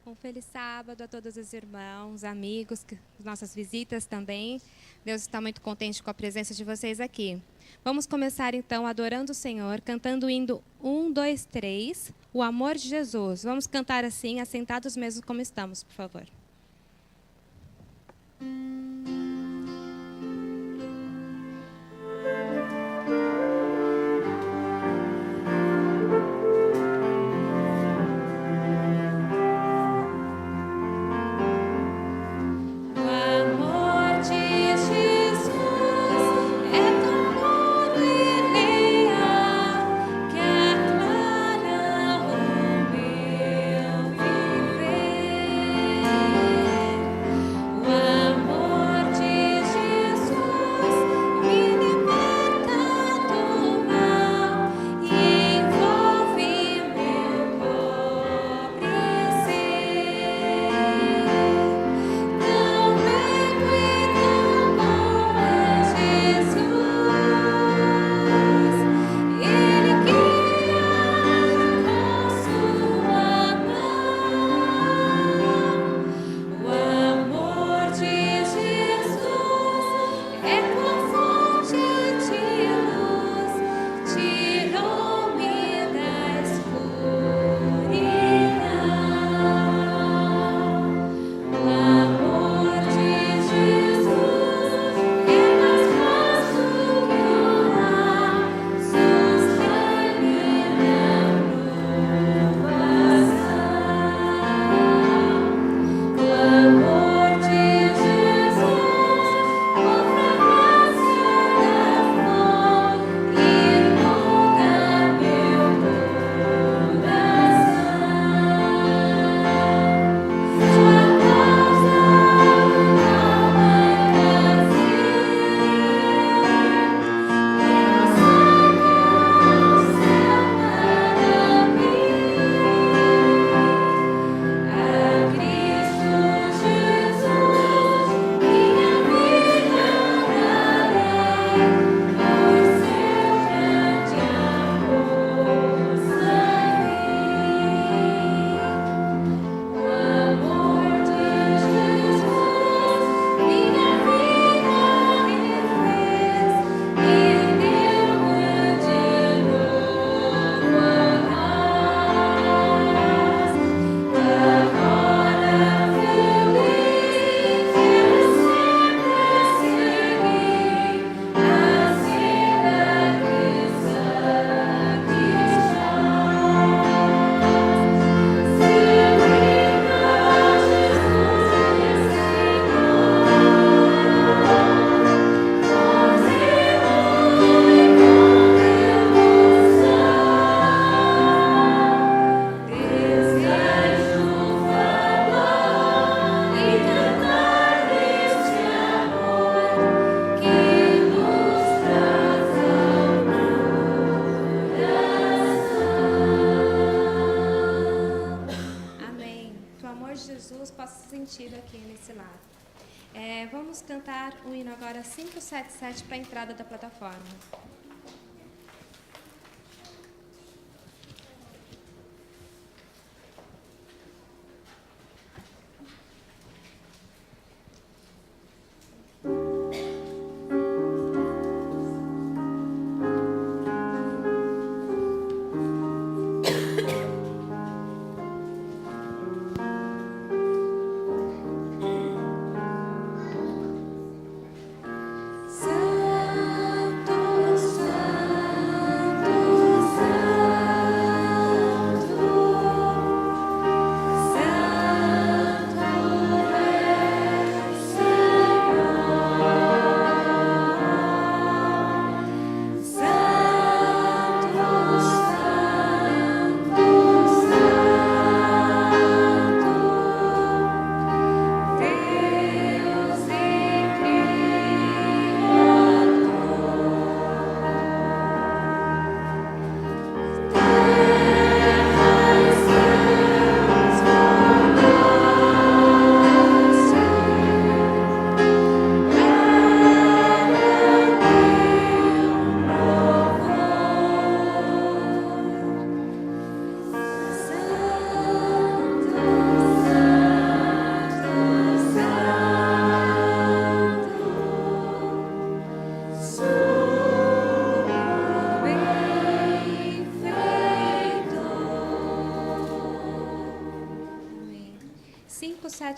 Um feliz sábado a todos os irmãos, amigos, nossas visitas também. Deus está muito contente com a presença de vocês aqui. Vamos começar então adorando o Senhor, cantando o hino 1, 2, 3, o amor de Jesus. Vamos cantar assim, assentados mesmo como estamos, por favor. Vamos cantar o hino agora 577 para a entrada da plataforma. Santos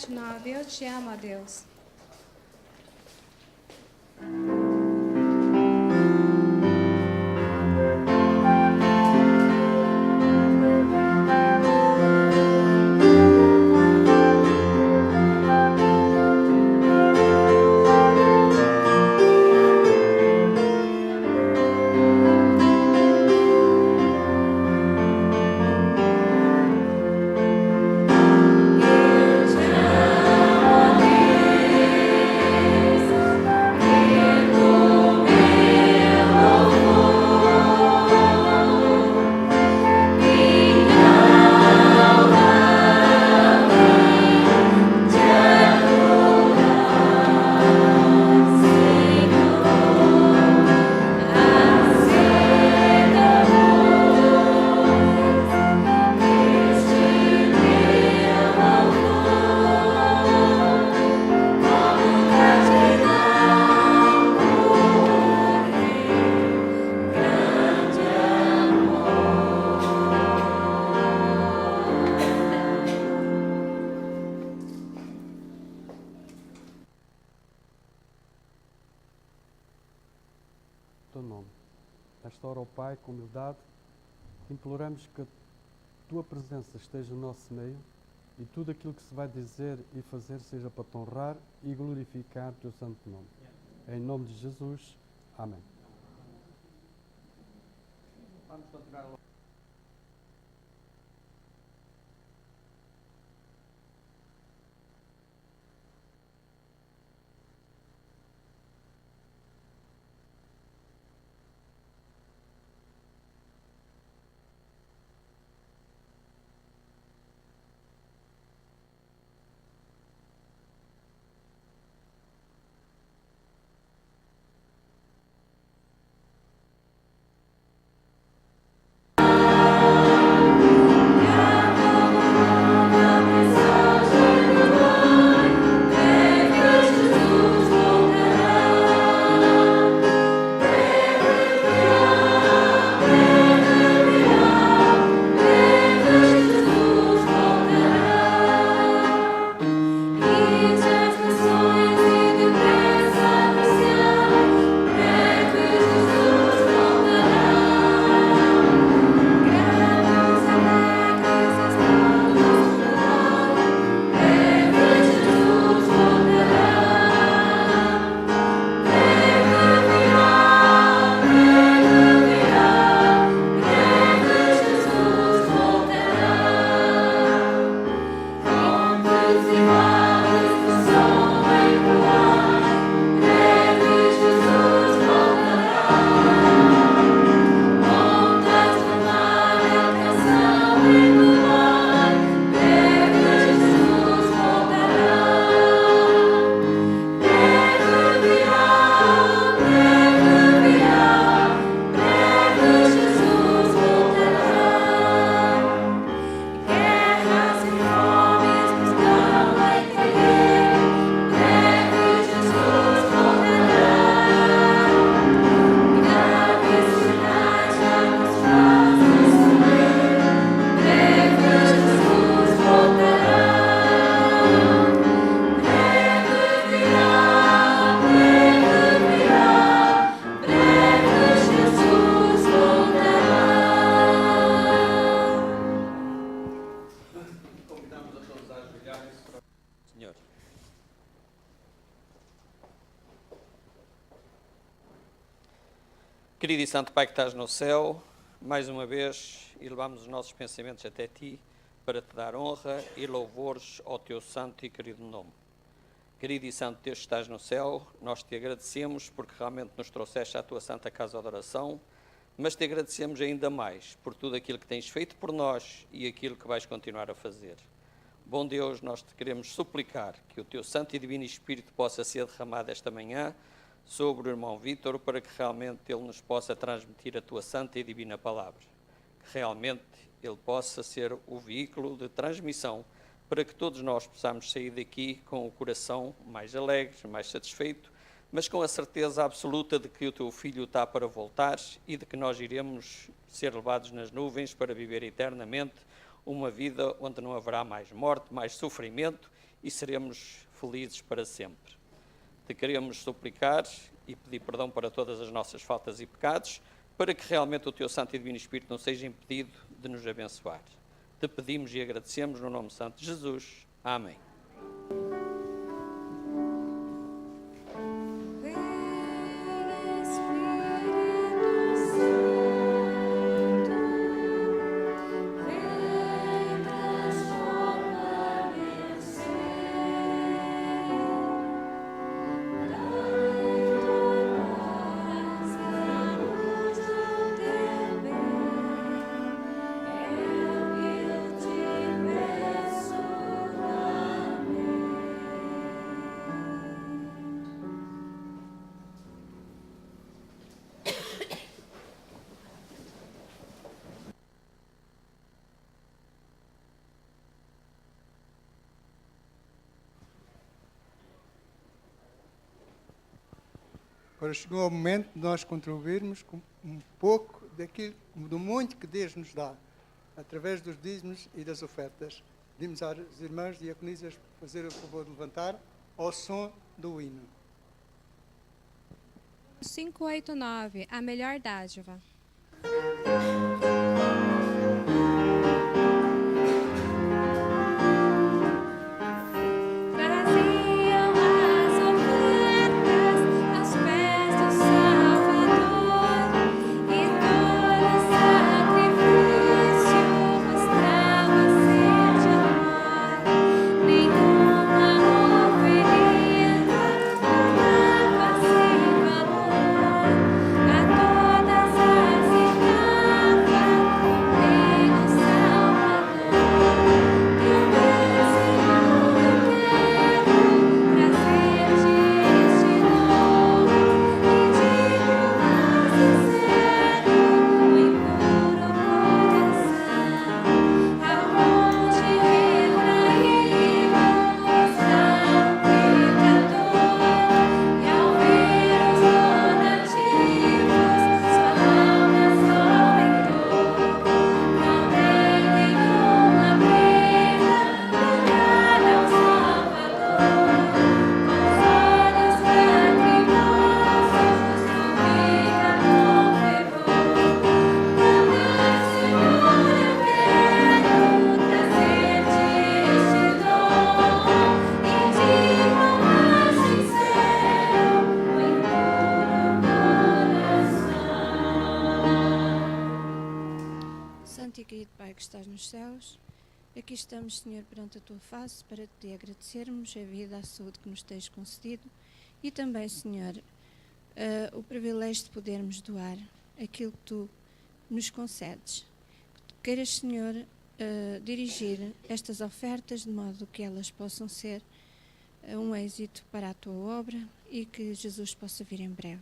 7:9. Eu te amo, ó Deus. Teu nome. Nesta hora, ó Pai, com humildade, imploramos que a Tua presença esteja no nosso meio e tudo aquilo que se vai dizer e fazer seja para te honrar e glorificar o Teu santo nome. Em nome de Jesus. Amém. Vamos continuar. Querido e Santo Pai que estás no céu, mais uma vez elevamos os nossos pensamentos até Ti para Te dar honra e louvores ao Teu santo e querido nome. Querido e Santo Deus que estás no céu, nós Te agradecemos porque realmente nos trouxeste à Tua Santa Casa de Oração, mas Te agradecemos ainda mais por tudo aquilo que tens feito por nós e aquilo que vais continuar a fazer. Bom Deus, nós Te queremos suplicar que o Teu Santo e Divino Espírito possa ser derramado esta manhã sobre o irmão Vítor, para que realmente ele nos possa transmitir a Tua Santa e Divina Palavra. Que realmente ele possa ser o veículo de transmissão para que todos nós possamos sair daqui com o coração mais alegre, mais satisfeito, mas com a certeza absoluta de que o Teu Filho está para voltar e de que nós iremos ser levados nas nuvens para viver eternamente uma vida onde não haverá mais morte, mais sofrimento e seremos felizes para sempre. Te queremos suplicar e pedir perdão para todas as nossas faltas e pecados, para que realmente o Teu Santo e Divino Espírito não seja impedido de nos abençoar. Te pedimos e agradecemos no nome santo de Jesus. Amém. Agora chegou o momento de nós contribuirmos com um pouco do muito que Deus nos dá, através dos dízimos e das ofertas. Pedimos às irmãs diaconisas fazer o favor de levantar ao som do hino. 589, a melhor dádiva. que estás nos céus, aqui estamos, Senhor, perante a Tua face para Te agradecermos a vida, a saúde que nos tens concedido e também, Senhor, o privilégio de podermos doar aquilo que Tu nos concedes. Queiras, Senhor, dirigir estas ofertas de modo que elas possam ser um êxito para a Tua obra e que Jesus possa vir em breve.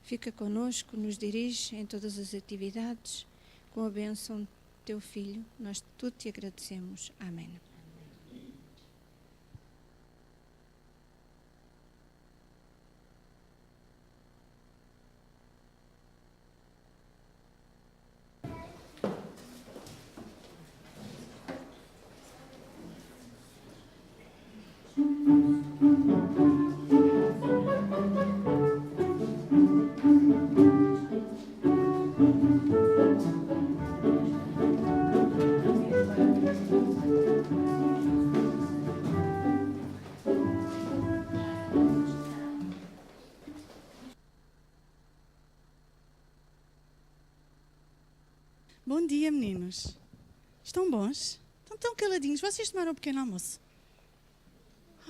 Fica conosco, nos dirige em todas as atividades, com a bênção de Teu Filho, nós tudo Te agradecemos. Amém. Bom dia, meninos. Estão bons? Estão tão caladinhos. Vocês tomaram um pequeno almoço?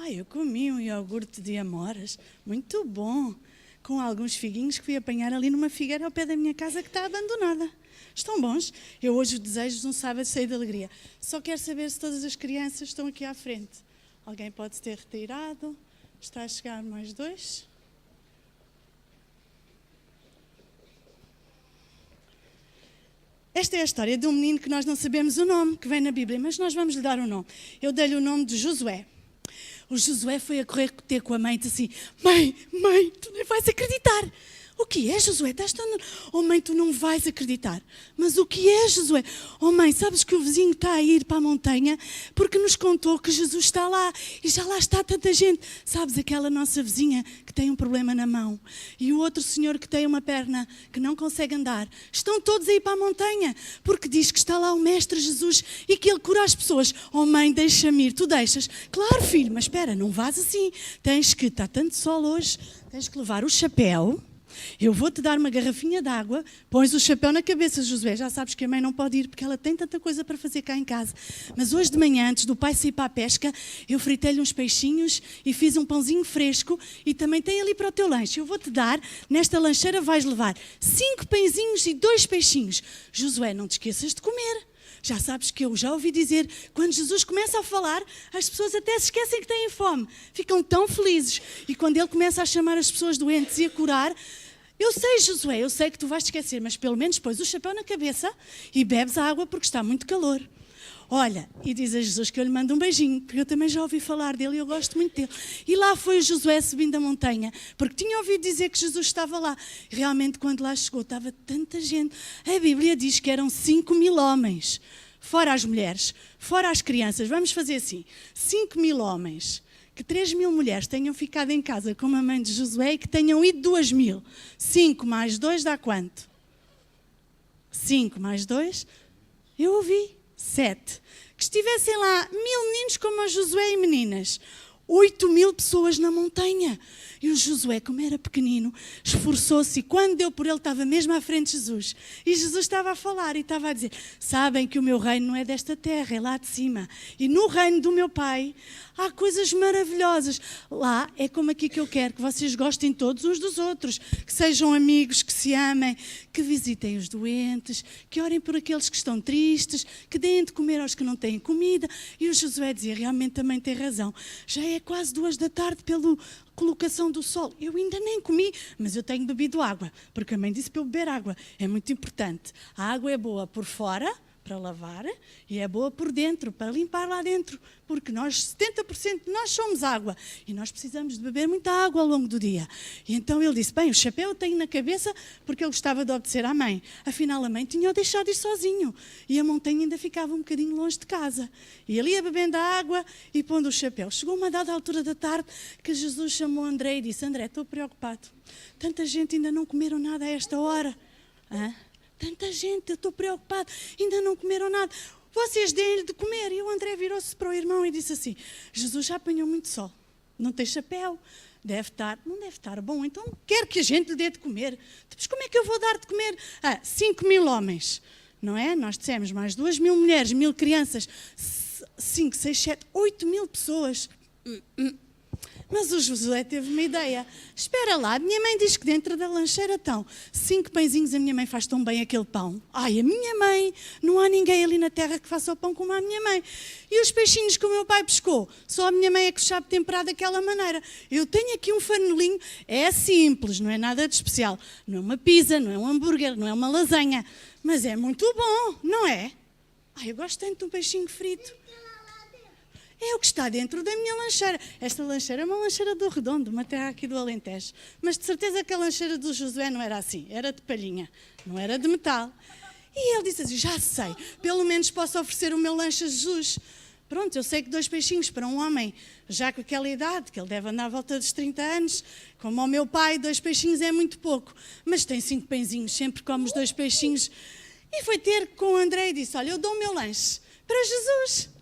Eu comi um iogurte de amoras, muito bom, com alguns figuinhos que fui apanhar ali numa figueira ao pé da minha casa que está abandonada. Estão bons? Eu hoje desejo um sábado cheio de alegria. Só quero saber se todas as crianças estão aqui à frente. Alguém pode ter retirado? Está a chegar mais dois? Esta é a história de um menino que nós não sabemos o nome, que vem na Bíblia, mas nós vamos lhe dar o nome. Eu dei-lhe o nome de Josué. O Josué foi a correr ter com a mãe e disse assim: Mãe, tu nem vais acreditar. O que é, Josué? Estás tão... Oh mãe, tu não vais acreditar. Mas o que é, Josué? Oh mãe, sabes que o vizinho está a ir para a montanha porque nos contou que Jesus está lá e já lá está tanta gente. Sabes, aquela nossa vizinha que tem um problema na mão e o outro senhor que tem uma perna que não consegue andar, estão todos a ir para a montanha porque diz que está lá o Mestre Jesus e que ele cura as pessoas. Oh mãe, deixa-me ir. Tu deixas? Claro, filho, mas espera, não vás assim. Tens que, está tanto sol hoje, tens que levar o chapéu. Eu vou-te dar uma garrafinha de água, pões o chapéu na cabeça, Josué. Já sabes que a mãe não pode ir porque ela tem tanta coisa para fazer cá em casa. Mas hoje de manhã, antes do pai sair para a pesca, eu fritei-lhe uns peixinhos e fiz um pãozinho fresco e também tem ali para o teu lanche. Eu vou-te dar, nesta lancheira vais levar 5 pãezinhos e 2 peixinhos. Josué, não te esqueças de comer. Já sabes que eu já ouvi dizer, quando Jesus começa a falar, as pessoas até se esquecem que têm fome. Ficam tão felizes. E quando ele começa a chamar as pessoas doentes e a curar, eu sei, Josué, eu sei que tu vais te esquecer, mas pelo menos pões o chapéu na cabeça e bebes a água porque está muito calor. Olha, e diz a Jesus que eu lhe mando um beijinho, porque eu também já ouvi falar dele e eu gosto muito dele. E lá foi o Josué subindo a montanha, porque tinha ouvido dizer que Jesus estava lá. E realmente, quando lá chegou, estava tanta gente. A Bíblia diz que eram 5.000 homens, fora as mulheres, fora as crianças. Vamos fazer assim, 5.000 homens. Que 3.000 mulheres tenham ficado em casa com a mãe de Josué e que tenham ido 2.000. 5 mais 2 dá quanto? 5 mais 2? Eu ouvi. 7. Que estivessem lá 1.000 meninos como a Josué e meninas. 8.000 pessoas na montanha. E o Josué, como era pequenino, esforçou-se e quando deu por ele estava mesmo à frente de Jesus. E Jesus estava a falar e estava a dizer, sabem que o meu reino não é desta terra, é lá de cima. E no reino do meu Pai há coisas maravilhosas. Lá é como aqui que eu quero, que vocês gostem todos uns dos outros, que sejam amigos, que se amem, que visitem os doentes, que orem por aqueles que estão tristes, que deem de comer aos que não têm comida. E o Josué dizia, realmente também tem razão. Já é quase 2 da tarde pela colocação do sol. Eu ainda nem comi, mas eu tenho bebido água, porque a mãe disse para eu beber água. É muito importante. A água é boa por fora, para lavar, e é boa por dentro, para limpar lá dentro, porque nós, 70% de nós somos água, e nós precisamos de beber muita água ao longo do dia. E então ele disse, bem, o chapéu eu tenho na cabeça, porque ele gostava de obedecer à mãe. Afinal, a mãe tinha-o deixado ir sozinho, e a montanha ainda ficava um bocadinho longe de casa. E ele ia bebendo a água e pondo o chapéu. Chegou uma dada altura da tarde que Jesus chamou André e disse, André, estou preocupado. Tanta gente ainda não comeram nada a esta hora. Hã? Tanta gente, eu estou preocupado, ainda não comeram nada. Vocês deem-lhe de comer. E o André virou-se para o irmão e disse assim, Jesus já apanhou muito sol, não tem chapéu, não deve estar bom, então quer que a gente lhe dê de comer. Mas como é que eu vou dar de comer a 5.000 homens? Não é? Nós dissemos mais 2.000 mulheres, 1.000 crianças, 5, 6, 7, 8.000 pessoas. Mas o Josué teve uma ideia. Espera lá, a minha mãe diz que dentro da lancheira estão 5 pãezinhos, a minha mãe faz tão bem aquele pão. Ai, a minha mãe, não há ninguém ali na terra que faça o pão como a minha mãe. E os peixinhos que o meu pai pescou, só a minha mãe é que sabe temperar daquela maneira. Eu tenho aqui um fanelinho, é simples, não é nada de especial. Não é uma pizza, não é um hambúrguer, não é uma lasanha, mas é muito bom, não é? Ai, eu gosto tanto de um peixinho frito. É o que está dentro da minha lancheira. Esta lancheira é uma lancheira do Redondo, uma terra aqui do Alentejo. Mas de certeza que a lancheira do Josué não era assim, era de palhinha, não era de metal. E ele disse assim, já sei, pelo menos posso oferecer o meu lanche a Jesus. Pronto, eu sei que 2 peixinhos para um homem, já com aquela idade, que ele deve andar à volta dos 30 anos, como ao meu pai, 2 peixinhos é muito pouco. Mas tem 5 pãezinhos, sempre come os 2 peixinhos. E foi ter com o André e disse, olha, eu dou o meu lanche para Jesus.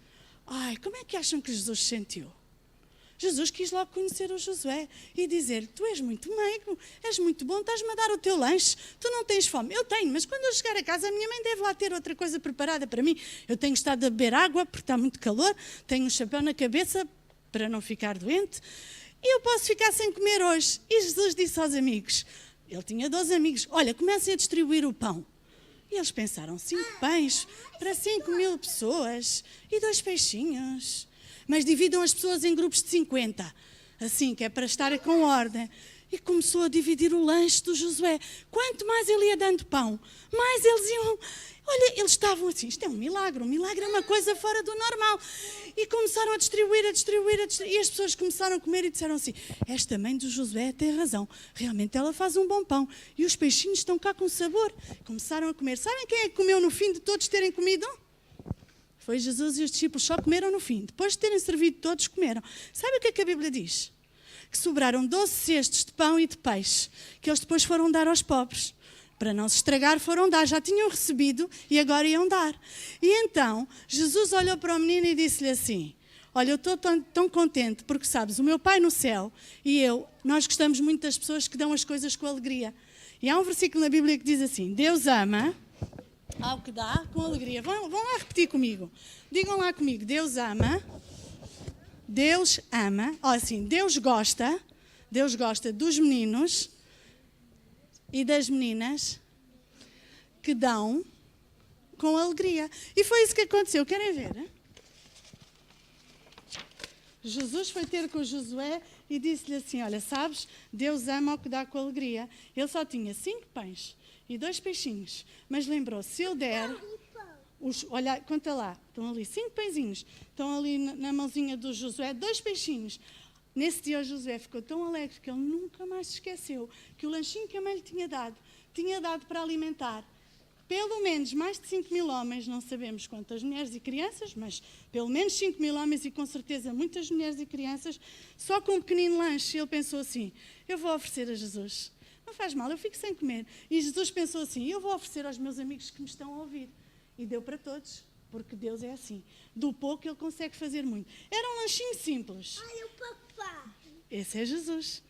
Ai, como é que acham que Jesus se sentiu? Jesus quis logo conhecer o Josué e dizer, tu és muito meigo, és muito bom, estás-me a dar o teu lanche, tu não tens fome. Eu tenho, mas quando eu chegar a casa, a minha mãe deve lá ter outra coisa preparada para mim. Eu tenho estado a beber água porque está muito calor, tenho um chapéu na cabeça para não ficar doente e eu posso ficar sem comer hoje. E Jesus disse aos amigos, ele tinha 12 amigos, olha, comecem a distribuir o pão. E eles pensaram, 5 pães para 5.000 pessoas e 2 peixinhos. Mas dividam as pessoas em grupos de 50, assim, que é para estar com ordem. E começou a dividir o lanche do Josué. Quanto mais ele ia dando pão, mais eles iam... Olha, eles estavam assim, isto é um milagre é uma coisa fora do normal. E começaram a distribuir. E as pessoas começaram a comer e disseram assim, esta mãe do Josué tem razão, realmente ela faz um bom pão. E os peixinhos estão cá com sabor. Começaram a comer. Sabem quem é que comeu no fim de todos terem comido? Foi Jesus e os discípulos, só comeram no fim. Depois de terem servido, todos comeram. Sabe o que é que a Bíblia diz? Que sobraram 12 cestos de pão e de peixe, que eles depois foram dar aos pobres. Para não se estragar, foram dar. Já tinham recebido e agora iam dar. E então, Jesus olhou para o menino e disse-lhe assim, olha, eu estou tão contente porque, sabes, o meu Pai no céu e eu, nós gostamos muito das pessoas que dão as coisas com alegria. E há um versículo na Bíblia que diz assim, Deus ama ao que dá com alegria. Vão lá repetir comigo. Digam lá comigo, Deus ama, assim, Deus gosta dos meninos e das meninas que dão com alegria. E foi isso que aconteceu. Querem ver? Jesus foi ter com Josué e disse-lhe assim, olha, sabes, Deus ama o que dá com alegria. Ele só tinha 5 pães e 2 peixinhos. Mas lembrou, se eu der... olha, conta lá, estão ali 5 pãezinhos, estão ali na mãozinha do Josué, 2 peixinhos. Nesse dia o Josué ficou tão alegre que ele nunca mais se esqueceu que o lanchinho que a mãe lhe tinha dado para alimentar pelo menos mais de 5.000 homens, não sabemos quantas mulheres e crianças, mas pelo menos 5.000 homens e com certeza muitas mulheres e crianças, só com um pequenino lanche. Ele pensou assim, eu vou oferecer a Jesus. Não faz mal, eu fico sem comer. E Jesus pensou assim, eu vou oferecer aos meus amigos que me estão a ouvir. E deu para todos, porque Deus é assim. Do pouco ele consegue fazer muito. Era um lanchinho simples. Ai, o papá. Esse é Jesus.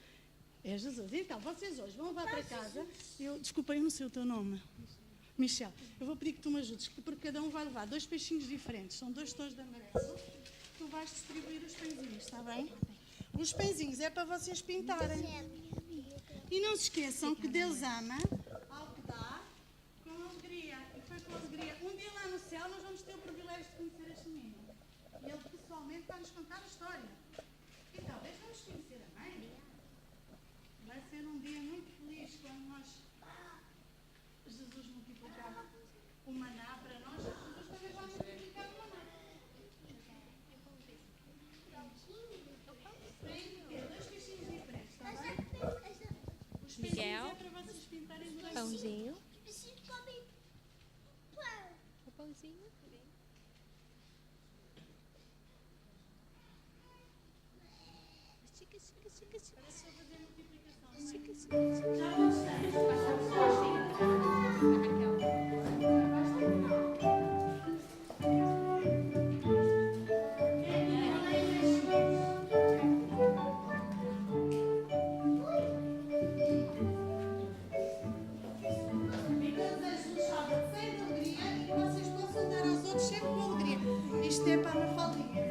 É Jesus. Então, vocês hoje vão levar para casa. Desculpa, eu não sei o teu nome. Michel, eu vou pedir que tu me ajudes, porque cada um vai levar 2 peixinhos diferentes. São 2 tons de amarelo. Tu vais distribuir os pãezinhos, está bem? Os pãezinhos é para vocês pintarem. E não se esqueçam que Deus ama ao que dá com alegria. E foi com alegria. Um dia lá no céu nós vamos ter o privilégio de conhecer este menino. E ele pessoalmente vai nos contar a história. E talvez vamos conhecer a mãe. Vai ser um dia muito feliz quando nós, Jesus multiplicar o maná para nós. Jesus também vai multiplicar o maná. Tem 2 peixinhos diferentes, está bem? Os Miguel, é para vocês pintarem durante pãozinho. Preciso comer pão. O pãozinho. Isto é para a Mafaldinha.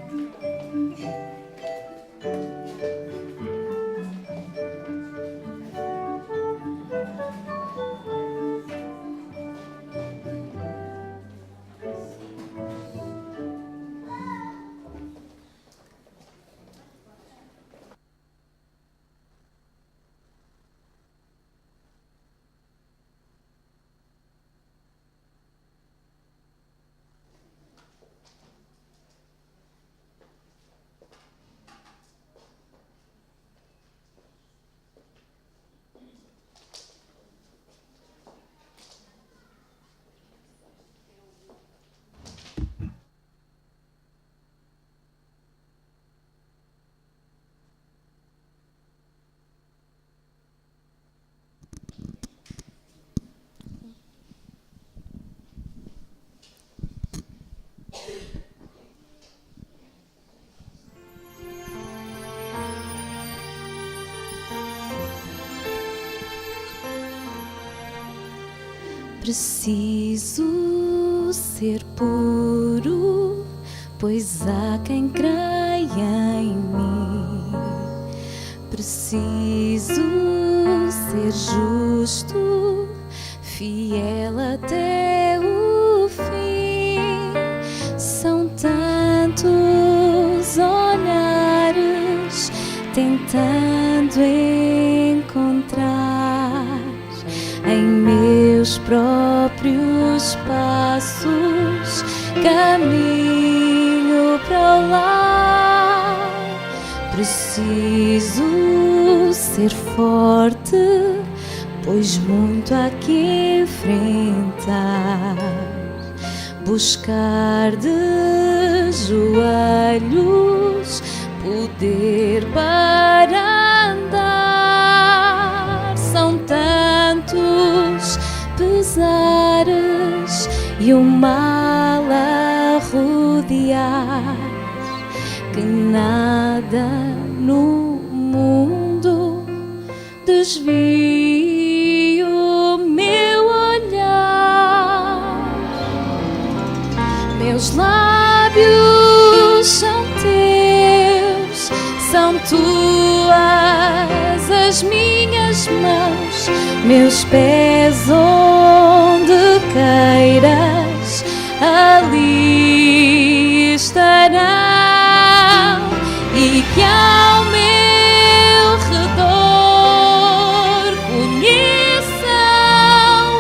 Preciso ser puro, pois há quem creia em mim. Preciso ser justo, fiel até o fim. São tantos olhares tentando encontrar meus próprios passos, caminho para o lar. Preciso ser forte, pois muito há que enfrentar. Buscar de joelhos poder para andar. São tantos pesares e o mal a rodear, que nada no mundo desvie o meu olhar. Meus lábios são teus, são tuas as minhas mãos, meus pés onde queiras, ali estarão. E que ao meu redor conheçam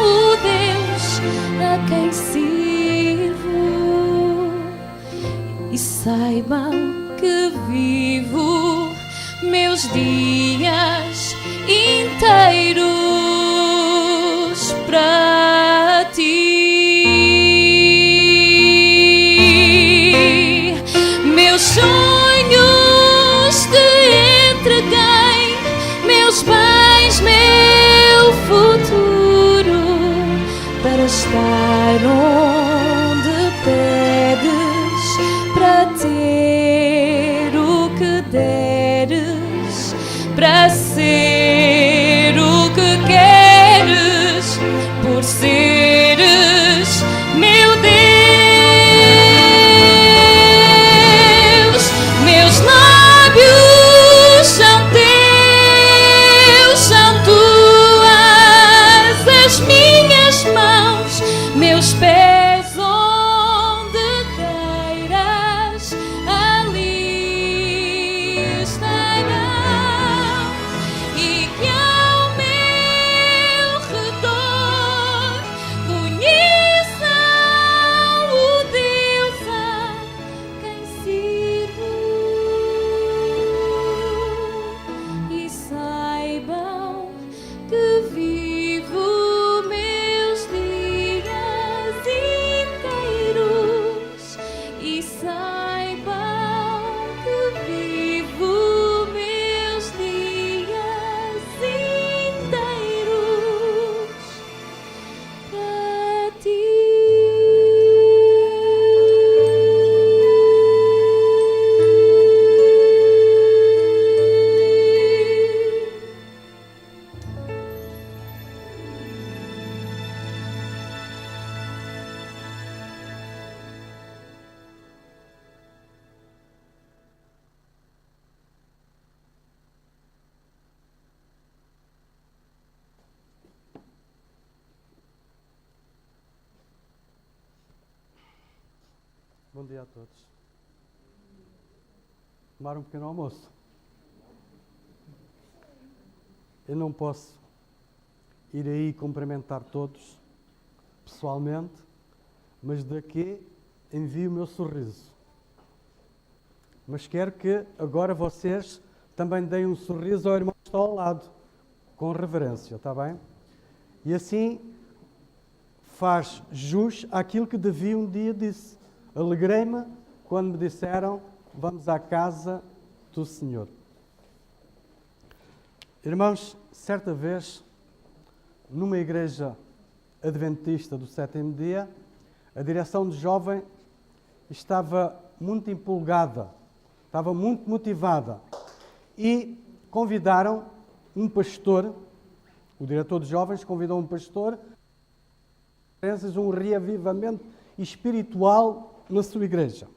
o Deus a quem sirvo e saibam que vivo meus dias inteiros para ti. Meus sonhos te entreguei, meus bens, meu futuro, para estar onde pedes, para ter o que deres, para ser o que queres, por seres meu Deus. Meus lábios são teus, são tuas as minhas mãos, meus pés onde queiras, ali estarão. E que ao meu redor conheçam o Deus a quem sirvo e saibam que vivo meus dias inteiros, e saibam que vivo meus dias inteiros para ti. Bom dia a todos. Tomar um pequeno almoço. Eu não posso ir aí cumprimentar todos pessoalmente, mas daqui envio o meu sorriso. Mas quero que agora vocês também deem um sorriso ao irmão que está ao lado, com reverência, está bem? E assim faz jus àquilo que Davi um dia disse. Alegrei-me quando me disseram, vamos à casa do Senhor. Irmãos, certa vez, numa igreja adventista do sétimo dia, a direção de jovem estava muito empolgada, estava muito motivada e convidaram um pastor, o diretor de jovens convidou um pastor, um reavivamento espiritual na sua igreja.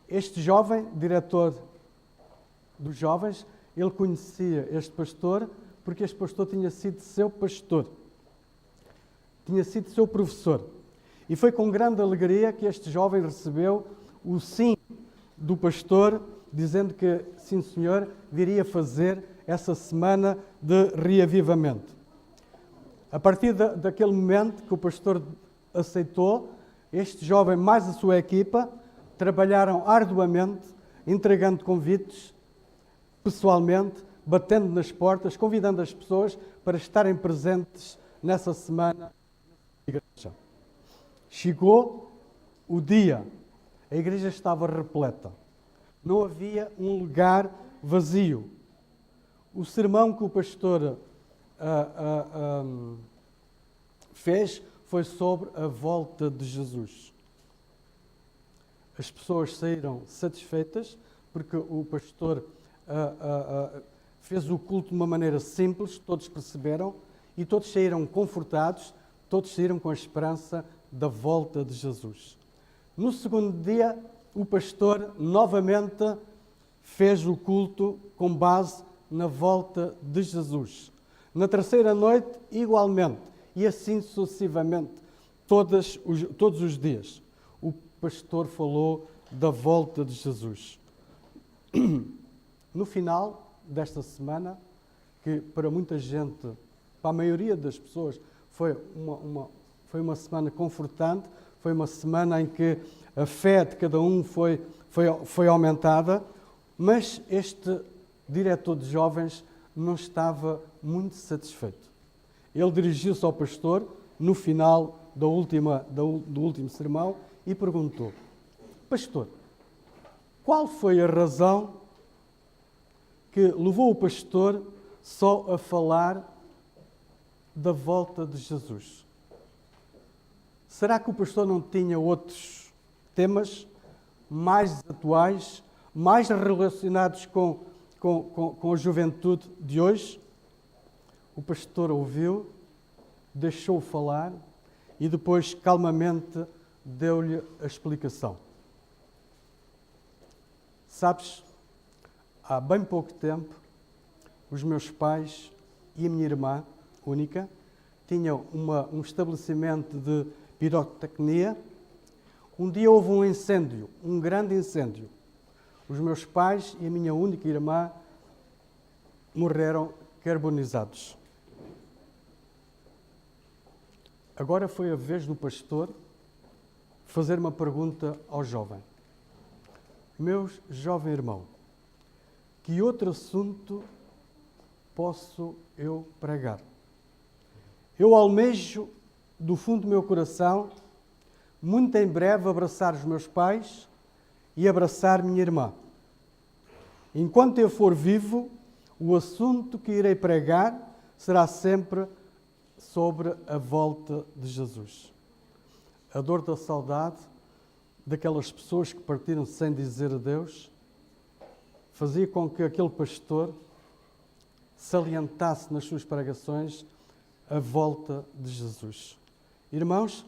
Este jovem, diretor dos jovens, ele conhecia este pastor porque este pastor tinha sido seu pastor, tinha sido seu professor. E foi com grande alegria que este jovem recebeu o sim do pastor, dizendo que, sim senhor, viria fazer essa semana de reavivamento. A partir daquele momento que o pastor aceitou, este jovem mais a sua equipa trabalharam arduamente, entregando convites pessoalmente, batendo nas portas, convidando as pessoas para estarem presentes nessa semana na igreja. Chegou o dia, a igreja estava repleta, não havia um lugar vazio. O sermão que o pastor fez foi sobre a volta de Jesus. As pessoas saíram satisfeitas porque o pastor fez o culto de uma maneira simples, todos perceberam, e todos saíram confortados, todos saíram com a esperança da volta de Jesus. No segundo dia, o pastor novamente fez o culto com base na volta de Jesus. Na terceira noite, igualmente, e assim sucessivamente, todos os dias, o pastor falou da volta de Jesus. No final desta semana, que para muita gente, para a maioria das pessoas, foi uma semana confortante, foi uma semana em que a fé de cada um foi aumentada, mas este diretor de jovens não estava muito satisfeito. Ele dirigiu-se ao pastor no final do último sermão e perguntou: pastor, qual foi a razão que levou o pastor só a falar da volta de Jesus? Será que o pastor não tinha outros temas mais atuais, mais relacionados com a juventude de hoje? O pastor ouviu, deixou falar e depois calmamente deu-lhe a explicação. Sabes, há bem pouco tempo, os meus pais e a minha irmã, única, tinham um estabelecimento de pirotecnia. Um dia houve um incêndio, um grande incêndio. Os meus pais e a minha única irmã morreram carbonizados. Agora foi a vez do pastor fazer uma pergunta ao jovem. Meu jovem irmão, que outro assunto posso eu pregar? Eu almejo, do fundo do meu coração, muito em breve abraçar os meus pais e abraçar minha irmã. Enquanto eu for vivo, o assunto que irei pregar será sempre sobre a volta de Jesus. A dor da saudade daquelas pessoas que partiram sem dizer adeus fazia com que aquele pastor salientasse nas suas pregações a volta de Jesus. Irmãos,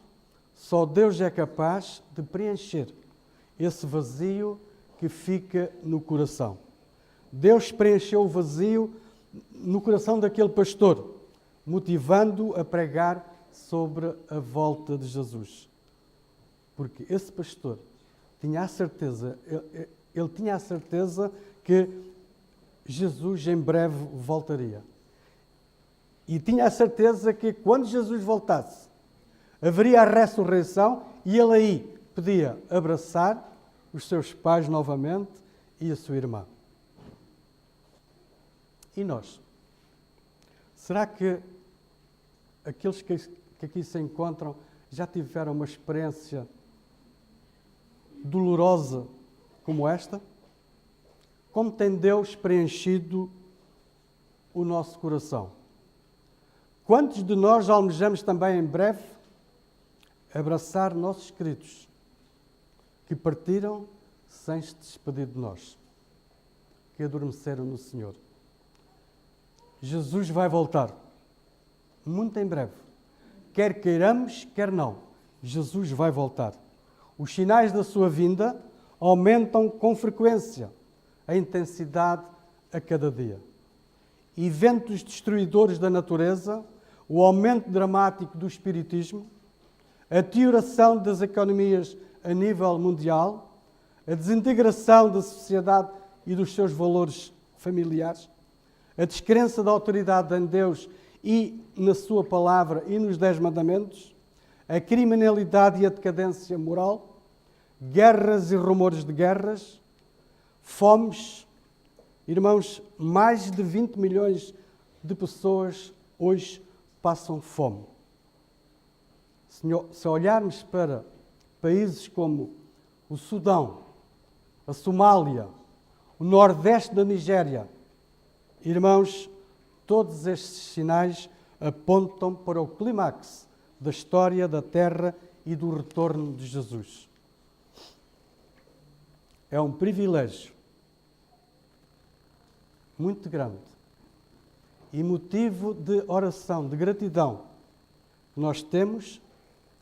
só Deus é capaz de preencher esse vazio que fica no coração. Deus preencheu o vazio no coração daquele pastor, motivando-o a pregar sobre a volta de Jesus. Porque esse pastor tinha a certeza, ele tinha a certeza que Jesus em breve voltaria. E tinha a certeza que quando Jesus voltasse, haveria a ressurreição e ele aí podia abraçar os seus pais novamente e a sua irmã. E nós? Será que aqueles que aqui se encontram já tiveram uma experiência dolorosa como esta? Como tem Deus preenchido o nosso coração? Quantos de nós almejamos também em breve abraçar nossos queridos que partiram sem se despedir de nós, que adormeceram no Senhor? Jesus vai voltar, muito em breve. Quer queiramos, quer não, Jesus vai voltar. Os sinais da sua vinda aumentam com frequência, a intensidade a cada dia. Eventos destruidores da natureza, o aumento dramático do espiritismo, a deterioração das economias a nível mundial, a desintegração da sociedade e dos seus valores familiares, a descrença da autoridade em Deus e na sua palavra e nos 10 mandamentos, a criminalidade e a decadência moral, guerras e rumores de guerras, fomes. Irmãos, mais de 20 milhões de pessoas hoje passam fome. Se olharmos para países como o Sudão, a Somália, o Nordeste da Nigéria, irmãos, todos estes sinais apontam para o clímax da história da Terra e do retorno de Jesus. É um privilégio muito grande e motivo de oração, de gratidão que nós temos,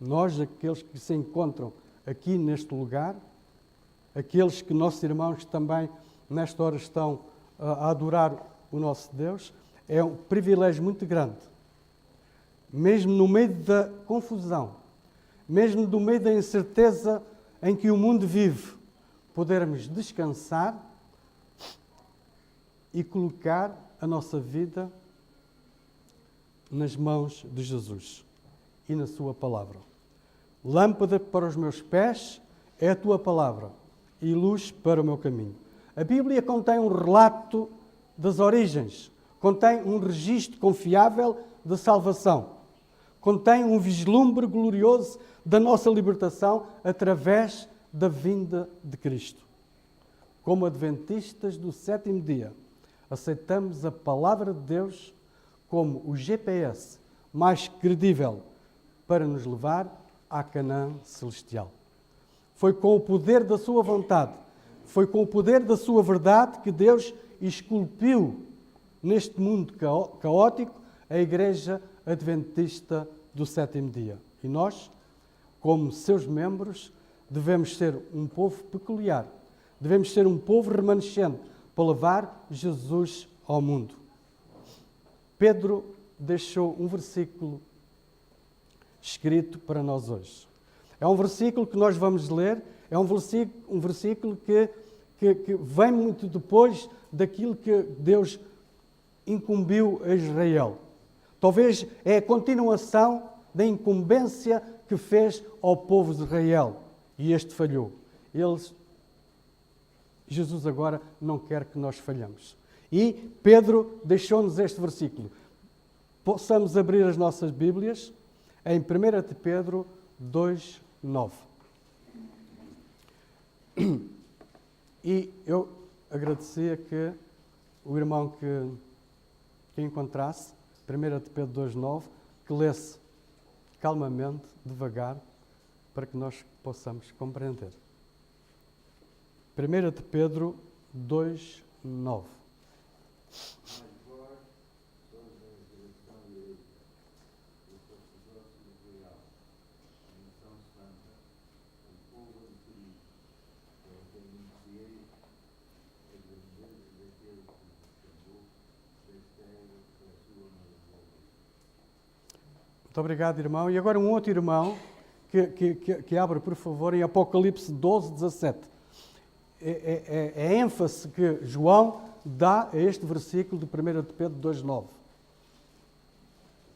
nós, aqueles que se encontram aqui neste lugar, aqueles que nossos irmãos também nesta hora estão a adorar o nosso Deus, é um privilégio muito grande. Mesmo no meio da confusão, mesmo no meio da incerteza em que o mundo vive, podermos descansar e colocar a nossa vida nas mãos de Jesus e na sua palavra. Lâmpada para os meus pés é a tua palavra e luz para o meu caminho. A Bíblia contém um relato das origens, contém um registro confiável de salvação, contém um vislumbre glorioso da nossa libertação através da vinda de Cristo. Como adventistas do 7º dia, aceitamos a palavra de Deus como o GPS mais credível para nos levar à Canaã celestial. Foi com o poder da sua vontade, foi com o poder da sua verdade que Deus esculpiu neste mundo caótico a Igreja Adventista do 7º dia. E nós, como seus membros, devemos ser um povo peculiar, devemos ser um povo remanescente para levar Jesus ao mundo. Pedro deixou um versículo escrito para nós hoje. É um versículo que nós vamos ler, é um versículo que vem muito depois daquilo que Deus incumbiu a Israel. Talvez é a continuação da incumbência que fez ao povo de Israel. E este falhou. Jesus agora não quer que nós falhamos. E Pedro deixou-nos este versículo. Possamos abrir as nossas Bíblias em 1 de Pedro 2:9. E eu agradecia que o irmão que encontrasse, 1 de Pedro 2:9, que lesse calmamente, devagar, para que nós possamos compreender. 1 de Pedro 2:9. Muito obrigado, irmão. E agora um outro irmão que abre, por favor, em Apocalipse 12:17. É a ênfase que João dá a este versículo de 1 de Pedro 2:9.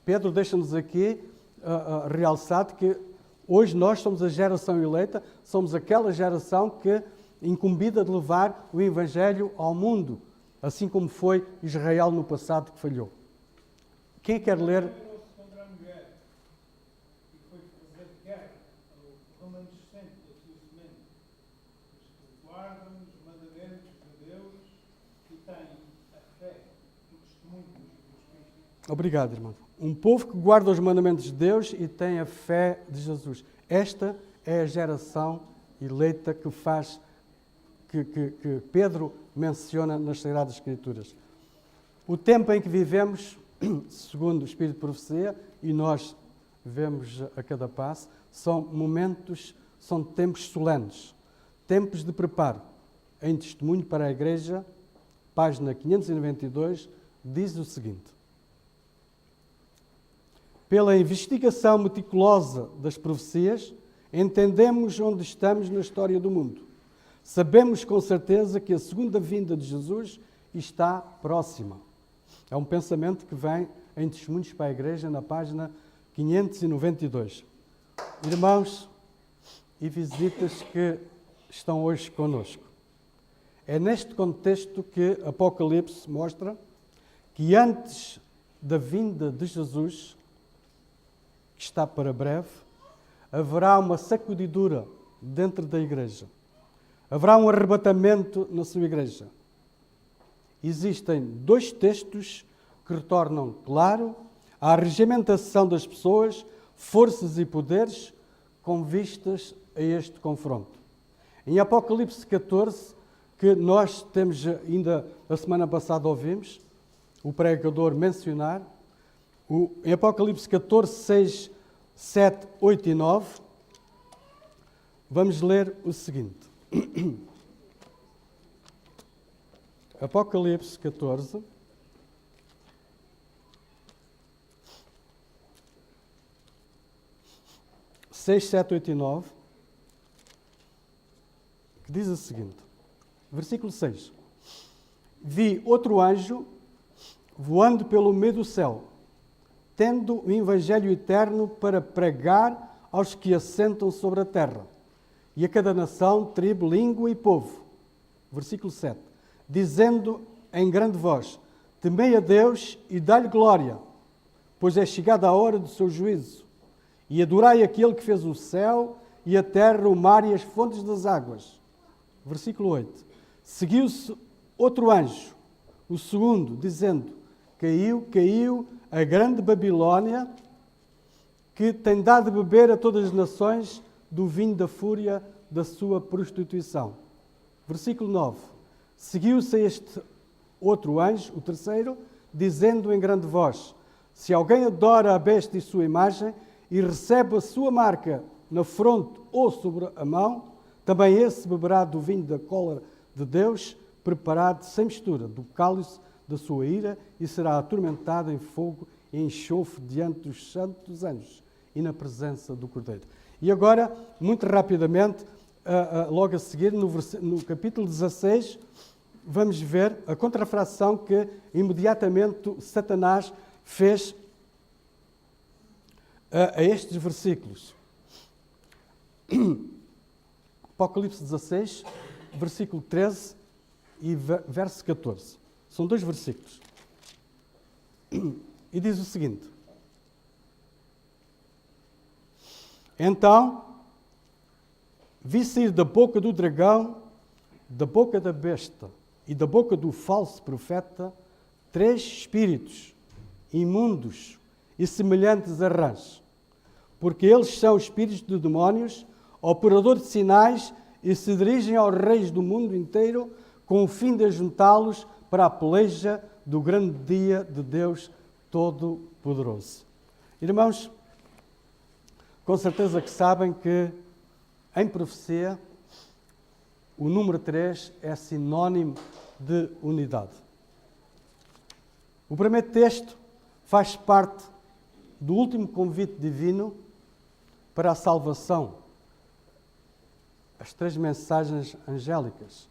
Pedro deixa-nos aqui realçado que hoje nós somos a geração eleita, somos aquela geração que incumbida de levar o Evangelho ao mundo, assim como foi Israel no passado que falhou. Quem quer ler? Obrigado, irmão. Um povo que guarda os mandamentos de Deus e tem a fé de Jesus. Esta é a geração eleita que faz, que Pedro menciona nas Sagradas Escrituras. O tempo em que vivemos, segundo o Espírito de Profecia, e nós vemos a cada passo, são tempos solenes, tempos de preparo. Em Testemunho para a Igreja, página 592, diz o seguinte: pela investigação meticulosa das profecias, entendemos onde estamos na história do mundo. Sabemos com certeza que a segunda vinda de Jesus está próxima. É um pensamento que vem em Testemunhos para a Igreja, na página 592. Irmãos e visitas que estão hoje conosco, é neste contexto que Apocalipse mostra que antes da vinda de Jesus, que está para breve, haverá uma sacudidura dentro da igreja. Haverá um arrebatamento na sua igreja. Existem dois textos que retornam claro a regimentação das pessoas, forças e poderes com vistas a este confronto. Em Apocalipse 14, que nós temos ainda, a semana passada ouvimos, o pregador mencionar, em Apocalipse 14, 6, 7, 8 e 9, vamos ler o seguinte. Apocalipse 14, seis, 7, 8 e 9, que diz o seguinte, versículo 6. Vi outro anjo voando pelo meio do céu, tendo o evangelho eterno para pregar aos que assentam sobre a terra, e a cada nação, tribo, língua e povo. Versículo 7. Dizendo em grande voz, temei a Deus e dai-lhe glória, pois é chegada a hora do seu juízo, e adorai aquele que fez o céu e a terra, o mar e as fontes das águas. Versículo 8. Seguiu-se outro anjo, o segundo, dizendo, caiu a grande Babilónia, que tem dado de beber a todas as nações do vinho da fúria da sua prostituição. Versículo 9. Seguiu-se este outro anjo, o terceiro, dizendo em grande voz, se alguém adora a besta e sua imagem e recebe a sua marca na fronte ou sobre a mão, também esse beberá do vinho da cólera de Deus, preparado sem mistura, do cálice da sua ira, e será atormentado em fogo e enxofre diante dos santos anjos e na presença do Cordeiro. E agora, muito rapidamente, logo a seguir, no capítulo 16, vamos ver a contrafação que imediatamente Satanás fez a estes versículos. Apocalipse 16, versículo 13 e verso 14. São dois versículos. E diz o seguinte. Então, vi sair da boca do dragão, da boca da besta e da boca do falso profeta 3 espíritos imundos e semelhantes a rãs, porque eles são espíritos de demónios, operadores de sinais, e se dirigem aos reis do mundo inteiro com o fim de ajuntá-los para a peleja do grande dia de Deus Todo-Poderoso. Irmãos, com certeza que sabem que em profecia o número 3 é sinónimo de unidade. O primeiro texto faz parte do último convite divino para a salvação, as 3 mensagens angélicas.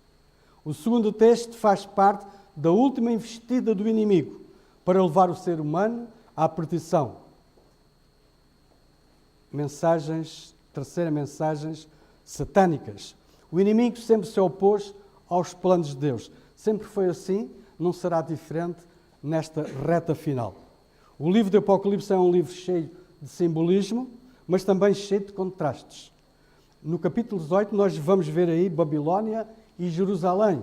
O segundo texto faz parte da última investida do inimigo para levar o ser humano à perdição. Terceira, mensagens satânicas. O inimigo sempre se opôs aos planos de Deus. Sempre foi assim, não será diferente nesta reta final. O livro de Apocalipse é um livro cheio de simbolismo, mas também cheio de contrastes. No capítulo 18 nós vamos ver aí Babilónia e Jerusalém.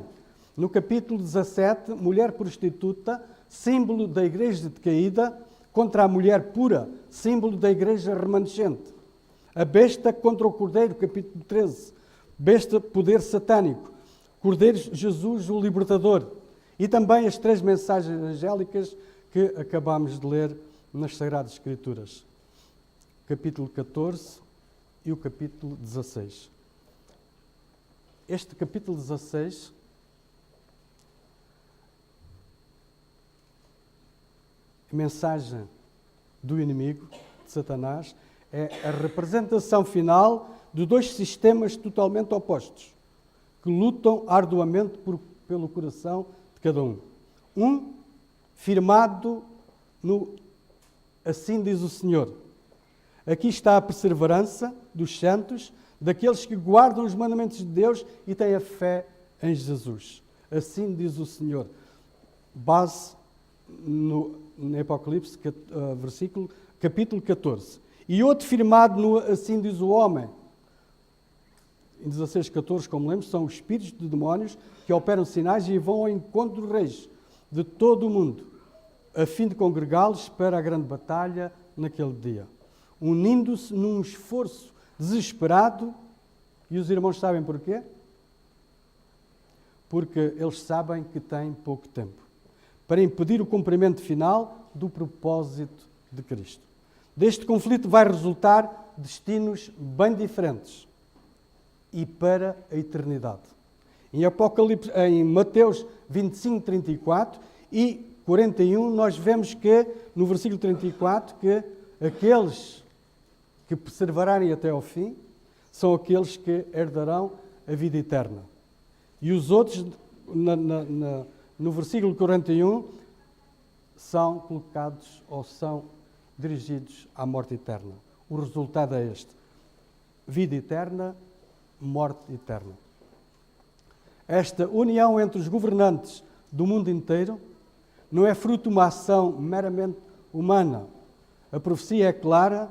No capítulo 17, mulher prostituta, símbolo da igreja decaída, contra a mulher pura, símbolo da igreja remanescente. A besta contra o cordeiro, capítulo 13. Besta, poder satânico. Cordeiro, Jesus, o libertador. E também as 3 mensagens angélicas que acabamos de ler nas Sagradas Escrituras. Capítulo 14 e o capítulo 16. Este capítulo 16 a mensagem do inimigo, de Satanás, é a representação final de 2 sistemas totalmente opostos, que lutam arduamente pelo coração de cada um. Um firmado no assim diz o Senhor. Aqui está a perseverança dos santos, daqueles que guardam os mandamentos de Deus e têm a fé em Jesus. Assim diz o Senhor. Base no Apocalipse, capítulo 14. E outro firmado no assim diz o homem. Em 16:14, como lemos, são os espíritos de demónios que operam sinais e vão ao encontro dos reis de todo o mundo, a fim de congregá-los para a grande batalha naquele dia, unindo-se num esforço desesperado. E os irmãos sabem porquê? Porque eles sabem que têm pouco tempo para impedir o cumprimento final do propósito de Cristo. Deste conflito vai resultar destinos bem diferentes e para a eternidade. Em Mateus 25, 34 e 41, nós vemos que, no versículo 34, que aqueles que perseverarem até ao fim são aqueles que herdarão a vida eterna. E os outros, no versículo 41, são colocados ou são dirigidos à morte eterna. O resultado é este: vida eterna, morte eterna. Esta união entre os governantes do mundo inteiro não é fruto de uma ação meramente humana. A profecia é clara: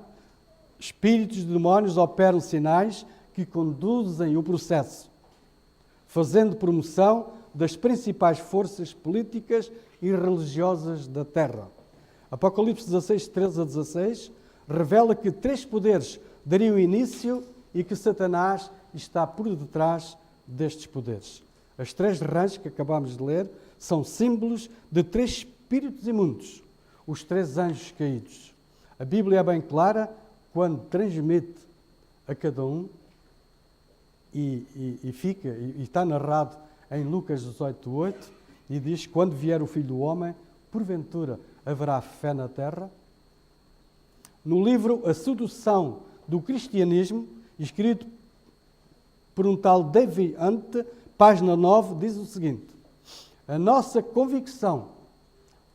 espíritos de demónios operam sinais que conduzem o processo, fazendo promoção das principais forças políticas e religiosas da Terra. Apocalipse 16, 13 a 16, revela que 3 poderes dariam início e que Satanás está por detrás destes poderes. As 3 rãs que acabámos de ler são símbolos de 3 espíritos imundos, os 3 anjos caídos. A Bíblia é bem clara quando transmite a cada um e está narrado em Lucas 18, 8, e diz: quando vier o Filho do Homem, porventura haverá fé na terra? No livro A Sedução do Cristianismo, escrito por um tal David Hunt, página 9, diz o seguinte: a nossa convicção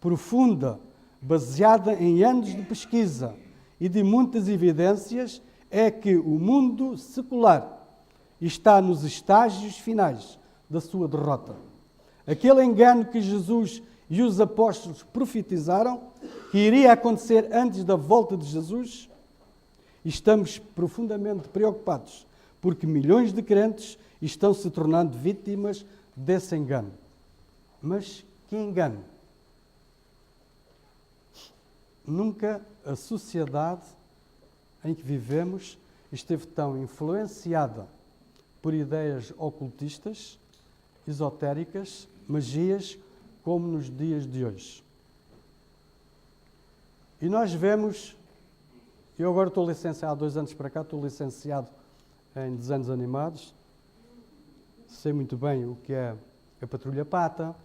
profunda, baseada em anos de pesquisa e de muitas evidências, é que o mundo secular está nos estágios finais da sua derrota. Aquele engano que Jesus e os apóstolos profetizaram que iria acontecer antes da volta de Jesus, estamos profundamente preocupados, porque milhões de crentes estão se tornando vítimas desse engano. Mas que engano? Nunca a sociedade em que vivemos esteve tão influenciada por ideias ocultistas, esotéricas, magias, como nos dias de hoje. E nós vemos, eu agora estou licenciado, há 2 anos para cá, estou licenciado em desenhos animados, sei muito bem o que é a Patrulha Pata,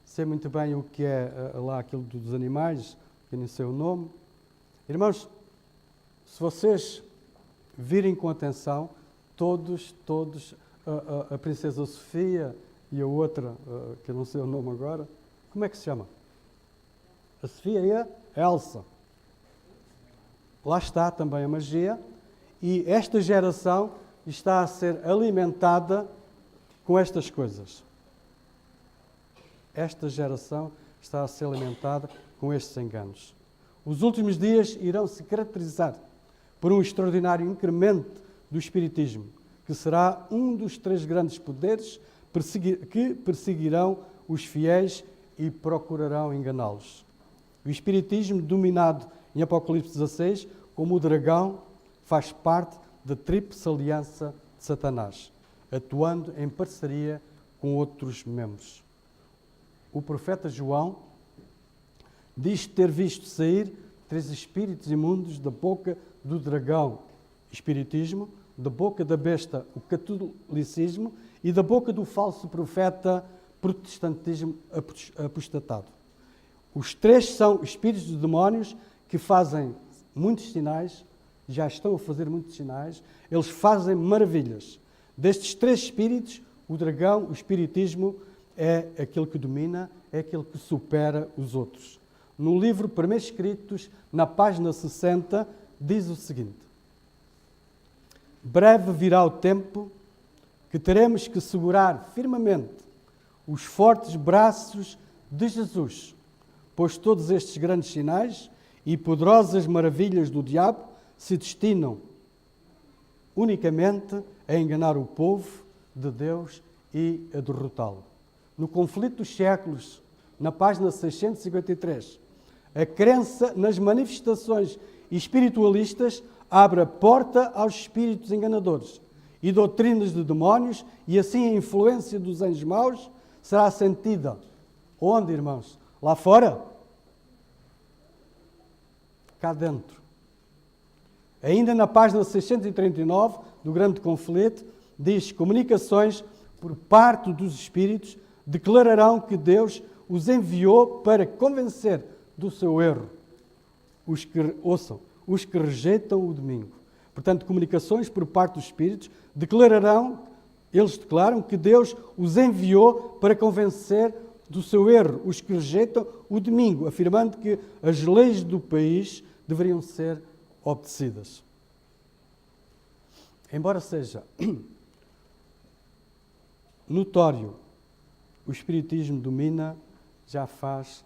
sei muito bem o que é lá aquilo dos animais, que nem sei o nome. Irmãos, se vocês virem com atenção, todos, a Princesa Sofia e a outra, que eu não sei o nome agora, como é que se chama? A Sofia e a Elsa. Lá está também a magia, e esta geração está a ser alimentada com estas coisas. Esta geração está a ser alimentada com estes enganos. Os últimos dias irão se caracterizar por um extraordinário incremento do espiritismo, que será um dos 3 grandes poderes que perseguirão os fiéis e procurarão enganá-los. O espiritismo, dominado em Apocalipse 16 como o dragão, faz parte da tríplice aliança de Satanás, atuando em parceria com outros membros. O profeta João diz ter visto sair 3 espíritos imundos da boca do dragão, espiritismo, da boca da besta, o catolicismo, e da boca do falso profeta, protestantismo apostatado. Os 3 são espíritos de demónios que fazem muitos sinais, já estão a fazer muitos sinais, eles fazem maravilhas. Destes 3 espíritos, o dragão, o espiritismo é aquele que domina, é aquele que supera os outros. No livro Primeiros Escritos, na página 60, diz o seguinte: breve virá o tempo que teremos que segurar firmemente os fortes braços de Jesus, pois todos estes grandes sinais e poderosas maravilhas do diabo se destinam unicamente a enganar o povo de Deus e a derrotá-lo. No conflito dos séculos, na página 653, a crença nas manifestações espiritualistas abre a porta aos espíritos enganadores e doutrinas de demónios, e assim a influência dos anjos maus será sentida. Onde, irmãos? Lá fora? Cá dentro. Ainda na página 639 do Grande Conflito, diz: comunicações por parte dos espíritos declararão que Deus os enviou para convencer do seu erro os que rejeitam o domingo. Portanto, comunicações por parte dos espíritos eles declaram que Deus os enviou para convencer do seu erro os que rejeitam o domingo, afirmando que as leis do país deveriam ser obedecidas. Embora seja notório, o espiritismo domina já faz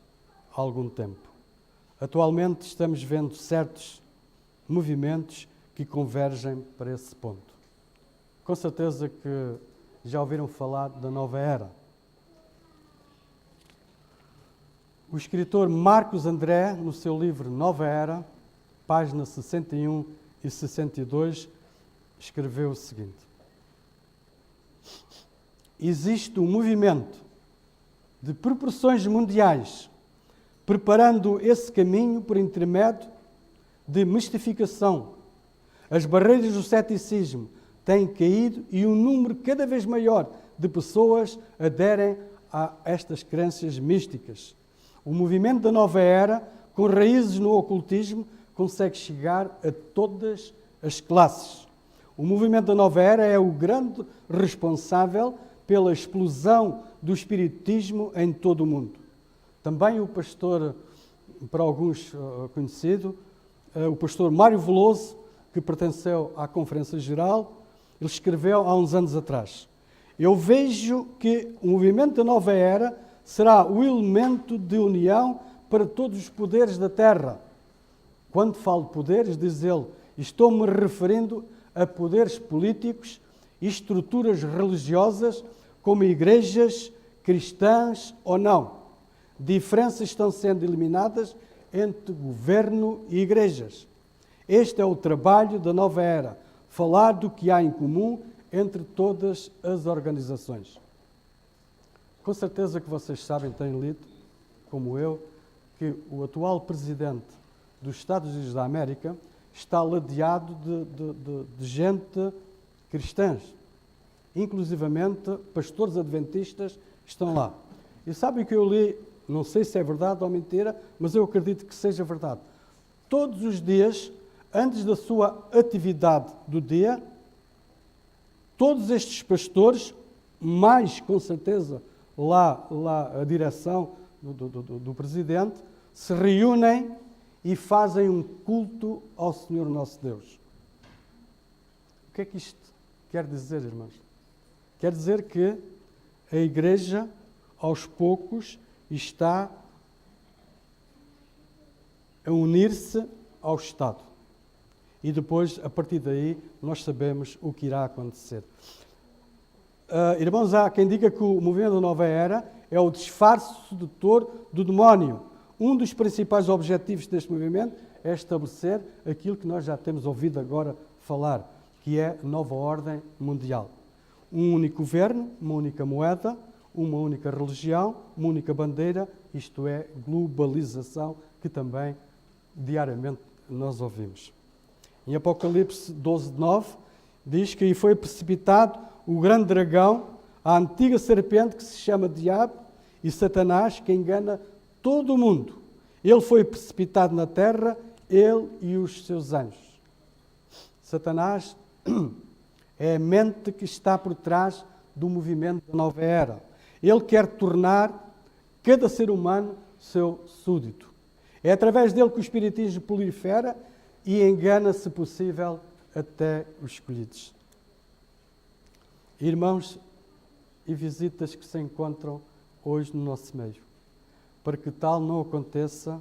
algum tempo. Atualmente estamos vendo certos movimentos que convergem para esse ponto. Com certeza que já ouviram falar da nova era. O escritor Marcos André, no seu livro Nova Era, páginas 61 e 62, escreveu o seguinte: existe um movimento de proporções mundiais preparando esse caminho por intermédio de mistificação. As barreiras do ceticismo têm caído e um número cada vez maior de pessoas aderem a estas crenças místicas. O movimento da nova era, com raízes no ocultismo, consegue chegar a todas as classes. O movimento da nova era é o grande responsável pela explosão do espiritismo em todo o mundo. Também o pastor, para alguns conhecido, o pastor Mário Veloso, que pertenceu à Conferência Geral, ele escreveu há uns anos atrás: eu vejo que o movimento da nova era será o elemento de união para todos os poderes da Terra. Quando falo poderes, diz ele, estou-me referindo a poderes políticos e estruturas religiosas, como igrejas cristãs ou não. Diferenças estão sendo eliminadas entre governo e igrejas. Este é o trabalho da nova era, falar do que há em comum entre todas as organizações. Com certeza que vocês sabem, têm lido, como eu, que o atual presidente dos Estados Unidos da América está ladeado de gente cristãs. Inclusivamente, pastores adventistas estão lá. E sabem que eu li, não sei se é verdade ou mentira, mas eu acredito que seja verdade. Todos os dias, antes da sua atividade do dia, todos estes pastores, mais com certeza lá a direção do presidente, se reúnem e fazem um culto ao Senhor nosso Deus. O que é que isto quer dizer, irmãos? Quer dizer que a Igreja, aos poucos, está a unir-se ao Estado. E depois, a partir daí, nós sabemos o que irá acontecer. Irmãos, há quem diga que o movimento da nova era é o disfarce sedutor do demónio. Um dos principais objetivos deste movimento é estabelecer aquilo que nós já temos ouvido agora falar, que é a nova ordem mundial. Um único governo, uma única moeda, uma única religião, uma única bandeira, isto é, globalização, que também diariamente nós ouvimos. Em Apocalipse 12:9, diz que aí foi precipitado o grande dragão, a antiga serpente que se chama Diabo e Satanás, que engana todo o mundo. Ele foi precipitado na terra, ele e os seus anjos. Satanás é a mente que está por trás do movimento da nova era. Ele quer tornar cada ser humano seu súdito. É através dele que o espiritismo prolifera e engana, se possível, até os escolhidos. Irmãos e visitas que se encontram hoje no nosso meio, para que tal não aconteça,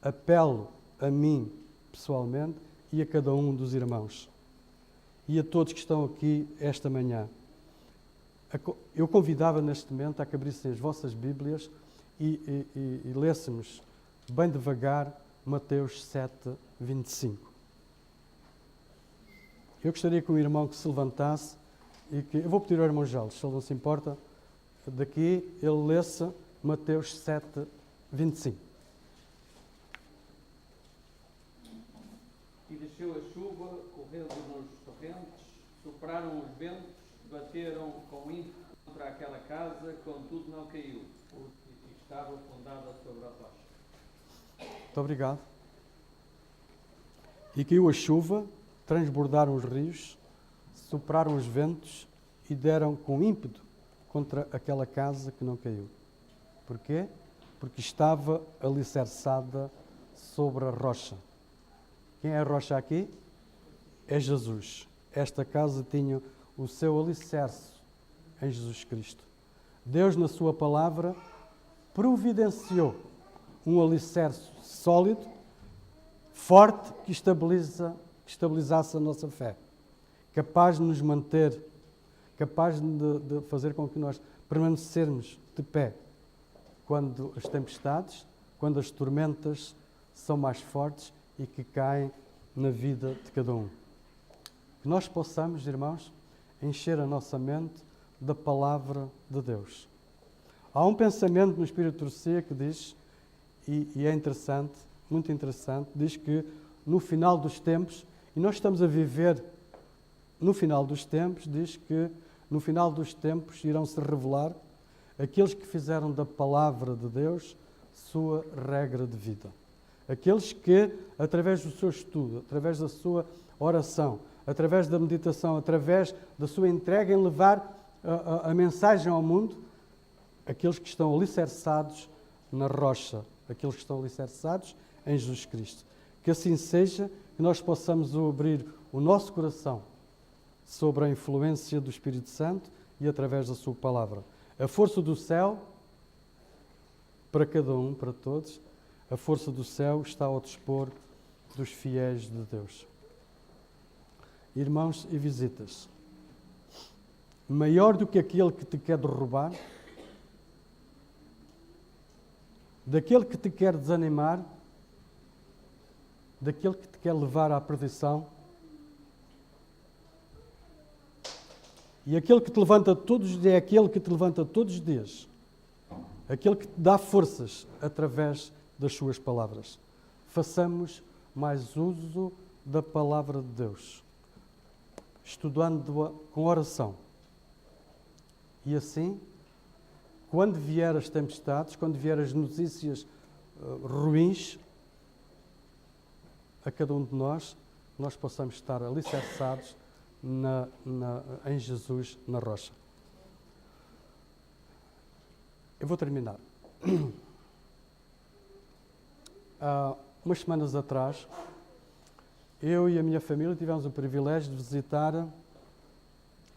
apelo a mim, pessoalmente, e a cada um dos irmãos, e a todos que estão aqui esta manhã. Eu convidava neste momento a que abrissem as vossas Bíblias e lêssemos bem devagar Mateus 7, 25. Eu gostaria que o irmão que se levantasse e que... Eu vou pedir ao irmão Jales, se ele não se importa, daqui ele lesse Mateus 7, 25. E desceu a chuva, correu nos torrentes, sopraram os ventos, bateram com ímpeto contra aquela casa, contudo não caiu, porque estava fundada sobre a rocha. Muito obrigado. E caiu a chuva, transbordaram os rios, sopraram os ventos e deram com ímpeto contra aquela casa que não caiu. Porquê? Porque estava alicerçada sobre a rocha. Quem é a rocha aqui? É Jesus. Esta casa tinha o seu alicerce em Jesus Cristo. Deus, na sua palavra, providenciou um alicerce sólido, forte, que estabilizasse a nossa fé, capaz de nos manter, capaz de fazer com que nós permanecermos de pé quando as tempestades, quando as tormentas são mais fortes e que caem na vida de cada um. Que nós possamos, irmãos, encher a nossa mente da palavra de Deus. Há um pensamento no Espírito de Profecia que diz, e é interessante, muito interessante, diz que no final dos tempos, e nós estamos a viver no final dos tempos, diz que no final dos tempos irão-se revelar aqueles que fizeram da palavra de Deus sua regra de vida. Aqueles que, através do seu estudo, através da sua oração, através da meditação, através da sua entrega em levar a mensagem ao mundo, aqueles que estão alicerçados na rocha, aqueles que estão alicerçados em Jesus Cristo. Que assim seja, que nós possamos abrir o nosso coração sobre a influência do Espírito Santo e através da sua palavra. A força do céu, para cada um, para todos, a força do céu está ao dispor dos fiéis de Deus. Irmãos e visitas, maior do que aquele que te quer derrubar, daquele que te quer desanimar, daquele que te quer levar à perdição, e aquele que te levanta todos os dias, é aquele que te levanta todos os dias, aquele que te dá forças através das suas palavras. Façamos mais uso da palavra de Deus, estudando-a com oração. E assim, quando vier as tempestades, quando vier as notícias ruins, a cada um de nós possamos estar alicerçados em Jesus, na rocha. Eu vou terminar. Há umas semanas atrás, eu e a minha família tivemos o privilégio de visitar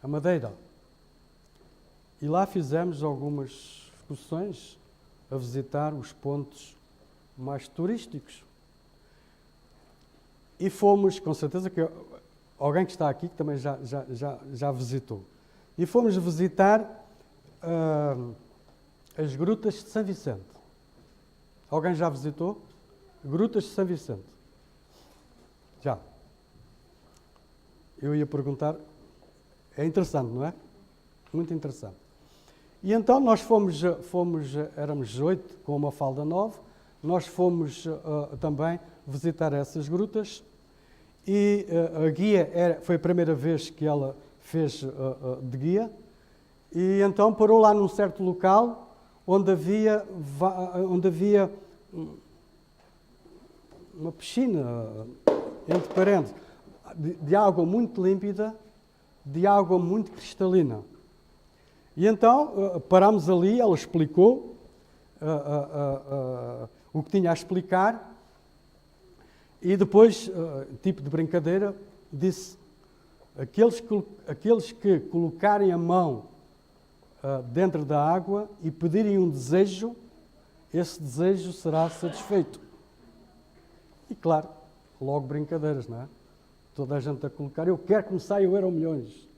a Madeira. E lá fizemos algumas excursões a visitar os pontos mais turísticos. E fomos, com certeza que alguém que está aqui que também já visitou. E fomos visitar as grutas de São Vicente. Alguém já visitou? Grutas de São Vicente. Já. Eu ia perguntar, é interessante, não é? Muito interessante. E então nós fomos éramos 8 com uma falda 9, nós fomos também visitar essas grutas e a guia foi a primeira vez que ela fez de guia e então parou lá num certo local onde havia uma piscina, entre parênteses, de água muito límpida, de água muito cristalina. E então parámos ali, ela explicou o que tinha a explicar e depois, tipo de brincadeira, disse: aqueles que colocarem a mão dentro da água e pedirem um desejo, esse desejo será satisfeito. E claro, logo brincadeiras, não é? Toda a gente a colocar: eu quero que me saia o Euromilhões.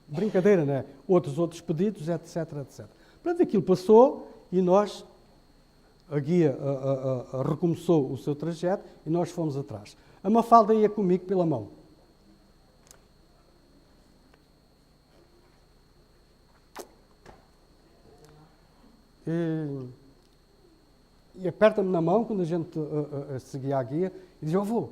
Brincadeira, não é? Outros pedidos, etc, etc. Portanto, aquilo passou e nós, a guia recomeçou o seu trajeto e nós fomos atrás. A Mafalda ia comigo pela mão. E aperta-me na mão quando a gente seguia a guia e diz: avô,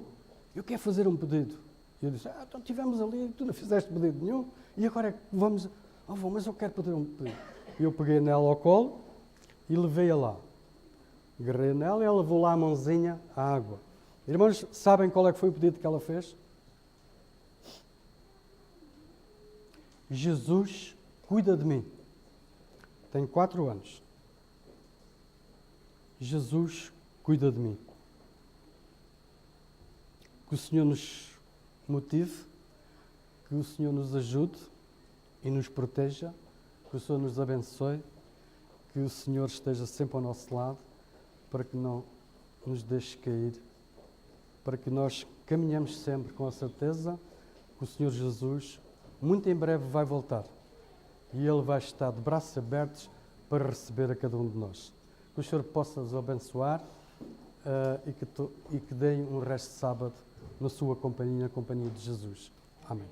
eu quero fazer um pedido. E eu disse: então estivemos ali, tu não fizeste pedido nenhum, e agora é que vamos... avô, mas eu quero fazer um pedido. E eu peguei nela ao colo e levei-a lá. Agarrei nela e ela levou lá a mãozinha à água. Irmãos, sabem qual é que foi o pedido que ela fez? Jesus, cuida de mim. Tenho 4 anos. Jesus, cuida de mim. Que o Senhor nos motive, que o Senhor nos ajude e nos proteja, que o Senhor nos abençoe, que o Senhor esteja sempre ao nosso lado, para que não nos deixe cair, para que nós caminhemos sempre com a certeza que o Senhor Jesus muito em breve vai voltar e Ele vai estar de braços abertos para receber a cada um de nós. Que o Senhor possa nos abençoar e que deem um resto de sábado na sua companhia, na companhia de Jesus. Amém.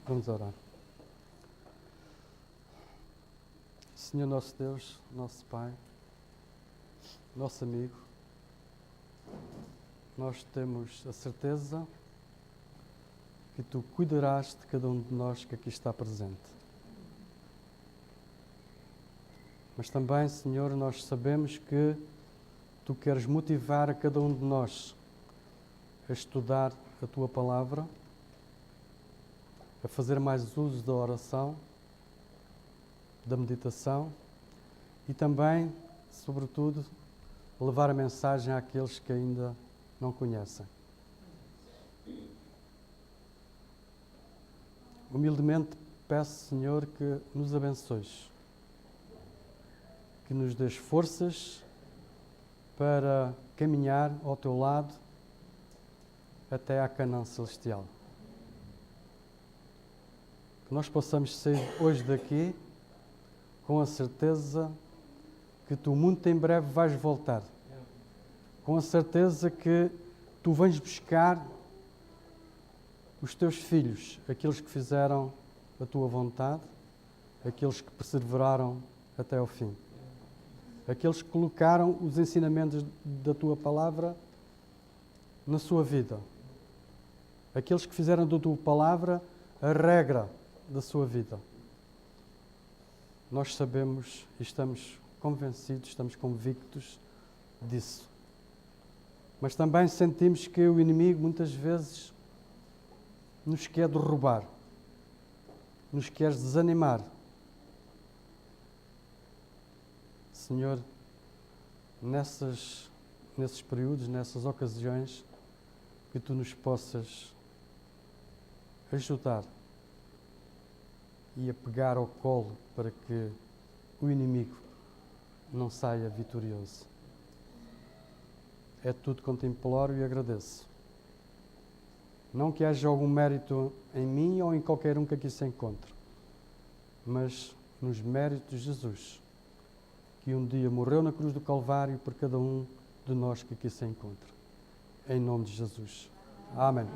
Vamos orar. Senhor nosso Deus, nosso Pai, nosso amigo, nós temos a certeza que Tu cuidarás de cada um de nós que aqui está presente. Mas também, Senhor, nós sabemos que Tu queres motivar a cada um de nós a estudar a Tua palavra, a fazer mais uso da oração, da meditação e também, sobretudo, levar a mensagem àqueles que ainda não conhecem. Humildemente peço, Senhor, que nos abençoes, que nos dês forças para caminhar ao Teu lado até à Canaã celestial. Que nós possamos sair hoje daqui com a certeza que Tu muito em breve vais voltar. Com a certeza que Tu vens buscar os Teus filhos, aqueles que fizeram a Tua vontade, aqueles que perseveraram até ao fim. Aqueles que colocaram os ensinamentos da Tua palavra na sua vida. Aqueles que fizeram da Tua palavra a regra da sua vida. Nós sabemos e estamos convencidos, estamos convictos disso. Mas também sentimos que o inimigo muitas vezes nos quer derrubar, nos quer desanimar. Senhor, nesses períodos, nessas ocasiões, que Tu nos possas ajudar e a pegar ao colo para que o inimigo não saia vitorioso. É tudo quanto imploro e agradeço. Não que haja algum mérito em mim ou em qualquer um que aqui se encontre, mas nos méritos de Jesus, que um dia morreu na cruz do Calvário por cada um de nós que aqui se encontra. Em nome de Jesus. Amém.